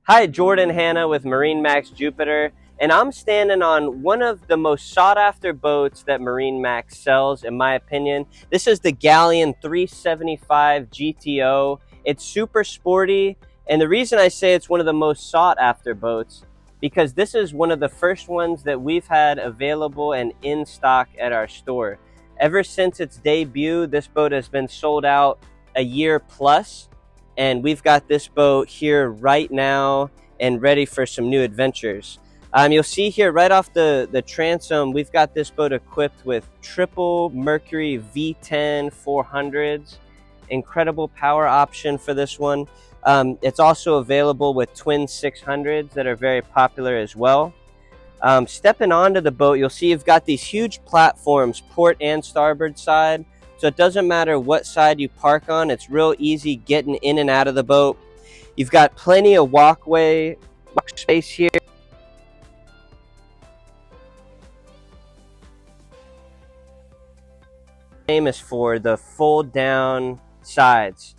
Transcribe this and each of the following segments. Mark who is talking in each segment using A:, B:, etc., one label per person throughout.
A: Hi, Jordan Hanna with MarineMax Jupiter, and I'm standing on one of the most sought-after boats that MarineMax sells, in my opinion. This is the Galeon 375 GTO. It's super sporty, and the reason I say it's one of the most sought-after boats, because this is one of the first ones that we've had available and in stock at our store. Ever since its debut, this boat has been sold out a year plus, and we've got this boat here right now and ready for some new adventures. You'll see here right off the transom, we've got this boat equipped with triple Mercury V10 400s. Incredible power option for this one. It's also available with twin 600s that are very popular as well. Stepping onto the boat, you'll see you've got these huge platforms, port and starboard side. So it doesn't matter what side you park on, it's real easy getting in and out of the boat. You've got plenty of walkway space here. Famous for the fold down sides.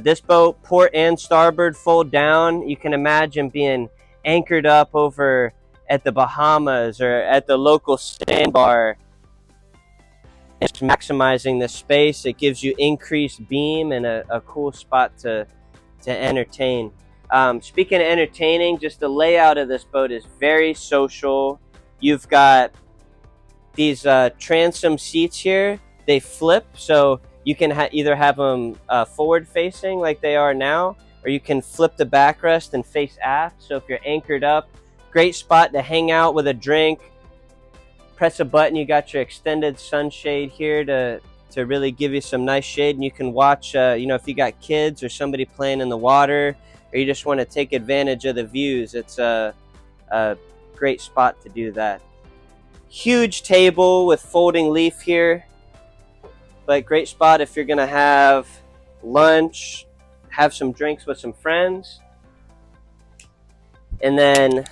A: This boat, port and starboard, fold down. You can imagine being anchored up over at the Bahamas or at the local sandbar. It's maximizing the space. It gives you increased beam and a cool spot to entertain. Speaking of entertaining, just the layout of this boat is very social. You've got these transom seats here. They flip, so you can either have them forward facing like they are now, or you can flip the backrest and face aft. So if you're anchored up, great spot to hang out with a drink. Press a button, you got your extended sunshade here to really give you some nice shade, and you can watch, if you got kids or somebody playing in the water, or you just want to take advantage of the views, it's a great spot to do that. Huge table with folding leaf here, but great spot if you're gonna have lunch, have some drinks with some friends. And then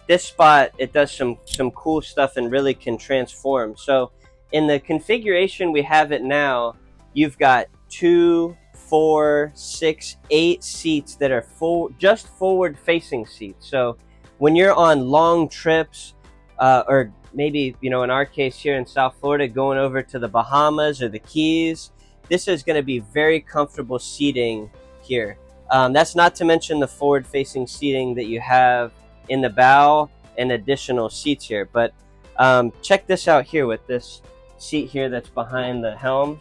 A: this spot, it does some cool stuff and really can transform. So in the configuration we have it now, you've got 2, 4, 6, 8 seats that are just forward facing seats. So when you're on long trips, or maybe, in our case here in South Florida, going over to the Bahamas or the Keys, this is going to be very comfortable seating here. That's not to mention the forward facing seating that you have in the bow and additional seats here. But check this out here with this seat here that's behind the helm.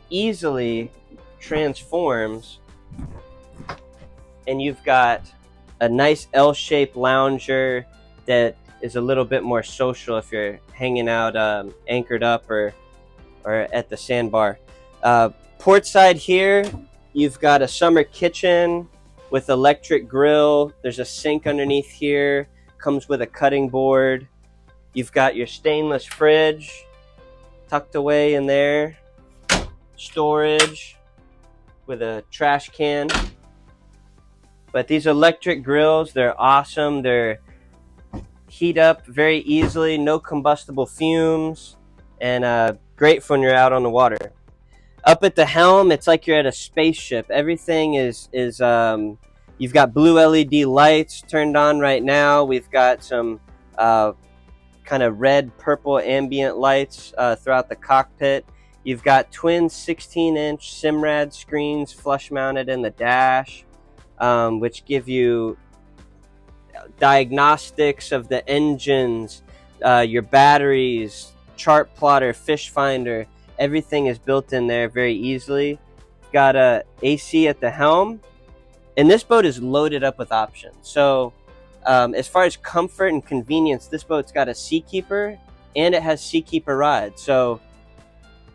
A: Easily transforms, and you've got a nice L-shaped lounger that is a little bit more social if you're hanging out anchored up or at the sandbar. Port side here, you've got a summer kitchen with electric grill. There's a sink underneath here, comes with a cutting board. You've got your stainless fridge tucked away in there, storage with a trash can. But these electric grills, they're awesome. They're heat up very easily, no combustible fumes, and great for when you're out on the water. Up at the helm, it's like you're at a spaceship. Everything is you've got blue LED lights turned on right now. We've got some kind of red purple ambient lights throughout the cockpit. You've got twin 16-inch Simrad screens flush mounted in the dash, which give you diagnostics of the engines, your batteries, chart plotter, fish finder. Everything is built in there very easily. Got a AC at the helm, and this boat is loaded up with options. So as far as comfort and convenience, this boat's got a seatkeeper, and it has seatkeeper ride. So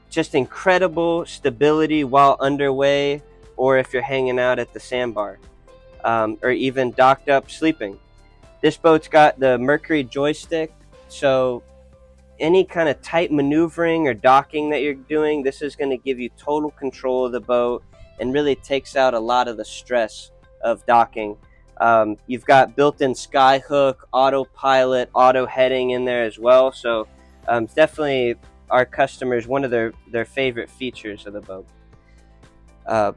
A: just incredible stability while underway, or if you're hanging out at the sandbar, or even docked up sleeping. This boat's got the Mercury joystick, so any kind of tight maneuvering or docking that you're doing, this is going to give you total control of the boat and really takes out a lot of the stress of docking. You've got built-in skyhook, autopilot, auto heading in there as well. So definitely our customers, one of their favorite features of the boat.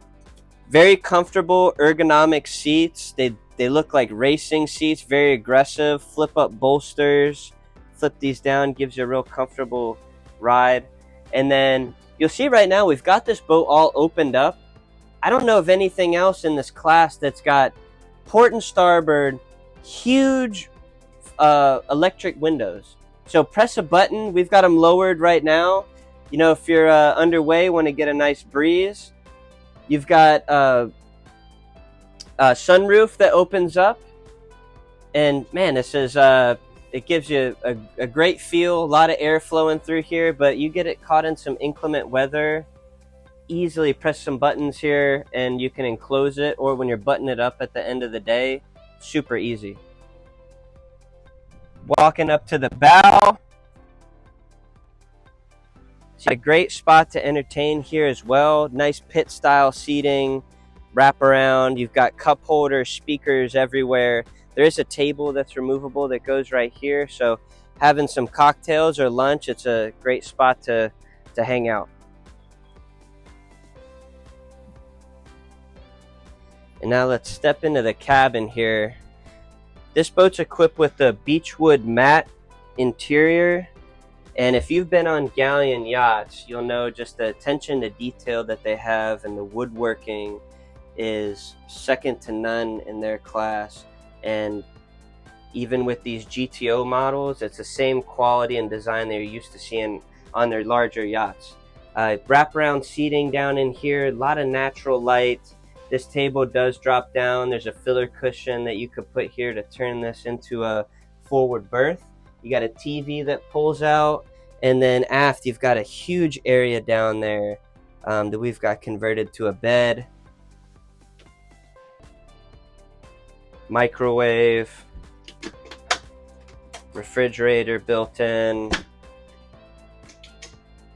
A: Very comfortable ergonomic seats. They They look like racing seats, very aggressive. Flip up bolsters, flip these down, gives you a real comfortable ride. And then you'll see right now we've got this boat all opened up. I don't know of anything else in this class that's got port and starboard, huge electric windows. So press a button. We've got them lowered right now. You know, if you're underway, want to get a nice breeze. You've got a sunroof that opens up. And man, this is it gives you a great feel, a lot of air flowing through here, but you get it caught in some inclement weather, easily press some buttons here and you can enclose it, or when you're buttoning it up at the end of the day, super easy. Walking up to the bow. It's a great spot to entertain here as well. Nice pit style seating, wrap around. You've got cup holders, speakers everywhere. There is a table that's removable that goes right here. So having some cocktails or lunch, it's a great spot to hang out. And now let's step into the cabin here. This boat's equipped with a beechwood matte interior. And if you've been on Galeon yachts, you'll know just the attention to detail that they have, and the woodworking is second to none in their class. And even with these GTO models, it's the same quality and design they're used to seeing on their larger yachts. Wraparound seating down in here, a lot of natural light. This table does drop down. There's a filler cushion that you could put here to turn this into a forward berth. You got a TV that pulls out, and then aft you've got a huge area down there that we've got converted to a bed. Microwave, refrigerator built in,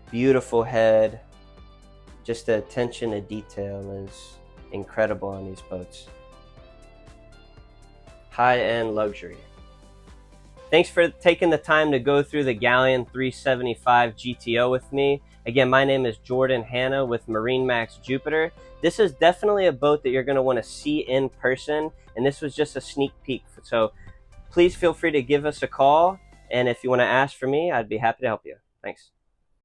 A: beautiful head. Just the attention to detail is incredible on these boats. High-end luxury. Thanks for taking the time to go through the Galeon 375 GTO with me. Again, my name is Jordan Hanna with MarineMax Jupiter. This is definitely a boat that you're going to want to see in person, and this was just a sneak peek. So please feel free to give us a call, and if you want to ask for me, I'd be happy to help you. Thanks.